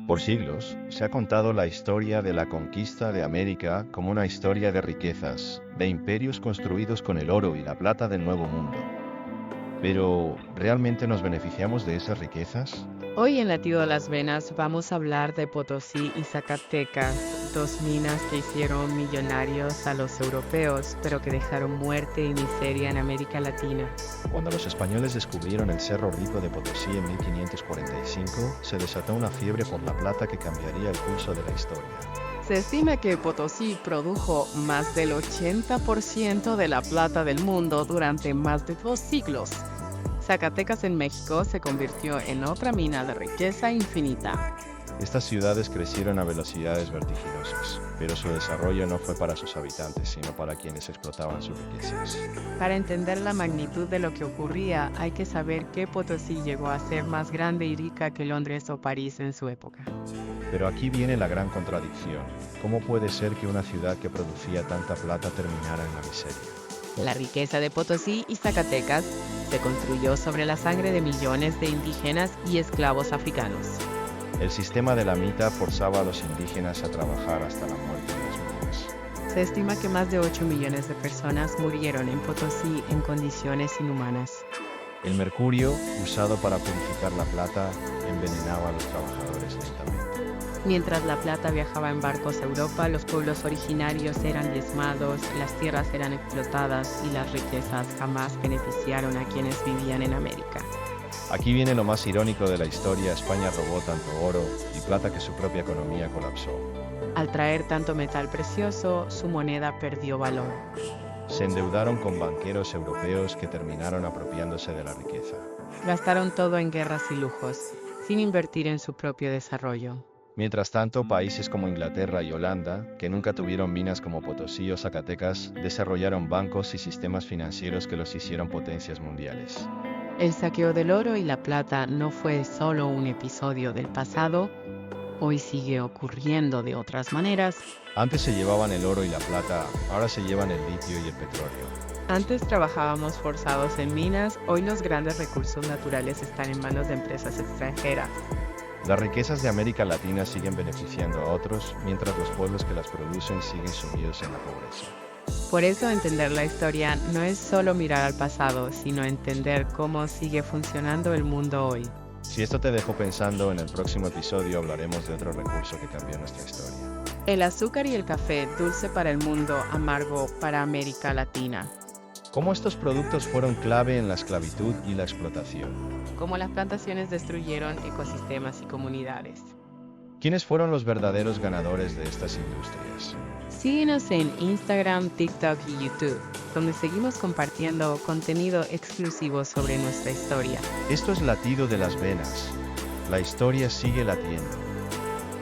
Por siglos, se ha contado la historia de la conquista de América como una historia de riquezas, de imperios construidos con el oro y la plata del Nuevo Mundo. Pero, ¿realmente nos beneficiamos de esas riquezas? Hoy en Latido de las Venas vamos a hablar de Potosí y Zacatecas, dos minas que hicieron millonarios a los europeos, pero que dejaron muerte y miseria en América Latina. Cuando los españoles descubrieron el Cerro Rico de Potosí en 1545, se desató una fiebre por la plata que cambiaría el curso de la historia. Se estima que Potosí produjo más del 80% de la plata del mundo durante más de 2 siglos. Zacatecas en México se convirtió en otra mina de riqueza infinita. Estas ciudades crecieron a velocidades vertiginosas, pero su desarrollo no fue para sus habitantes, sino para quienes explotaban sus riquezas. Para entender la magnitud de lo que ocurría, hay que saber que Potosí llegó a ser más grande y rica que Londres o París en su época. Pero aquí viene la gran contradicción. ¿Cómo puede ser que una ciudad que producía tanta plata terminara en la miseria? La riqueza de Potosí y Zacatecas se construyó sobre la sangre de millones de indígenas y esclavos africanos. El sistema de la mita forzaba a los indígenas a trabajar hasta la muerte en las minas. Se estima que más de 8 millones de personas murieron en Potosí en condiciones inhumanas. El mercurio, usado para purificar la plata, envenenaba a los trabajadores lentamente. Mientras la plata viajaba en barcos a Europa, los pueblos originarios eran diezmados, las tierras eran explotadas y las riquezas jamás beneficiaron a quienes vivían en América. Aquí viene lo más irónico de la historia: España robó tanto oro y plata que su propia economía colapsó. Al traer tanto metal precioso, su moneda perdió valor. Se endeudaron con banqueros europeos que terminaron apropiándose de la riqueza. Gastaron todo en guerras y lujos, sin invertir en su propio desarrollo. Mientras tanto, países como Inglaterra y Holanda, que nunca tuvieron minas como Potosí o Zacatecas, desarrollaron bancos y sistemas financieros que los hicieron potencias mundiales. El saqueo del oro y la plata no fue solo un episodio del pasado, hoy sigue ocurriendo de otras maneras. Antes se llevaban el oro y la plata, ahora se llevan el litio y el petróleo. Antes trabajábamos forzados en minas, hoy los grandes recursos naturales están en manos de empresas extranjeras. Las riquezas de América Latina siguen beneficiando a otros, mientras los pueblos que las producen siguen sumidos en la pobreza. Por eso entender la historia no es solo mirar al pasado, sino entender cómo sigue funcionando el mundo hoy. Si esto te dejó pensando, en el próximo episodio hablaremos de otro recurso que cambió nuestra historia. El azúcar y el café, dulce para el mundo, amargo para América Latina. Cómo estos productos fueron clave en la esclavitud y la explotación. Cómo las plantaciones destruyeron ecosistemas y comunidades. ¿Quiénes fueron los verdaderos ganadores de estas industrias? Síguenos en Instagram, TikTok y YouTube, donde seguimos compartiendo contenido exclusivo sobre nuestra historia. Esto es Latido de las Venas. La historia sigue latiendo.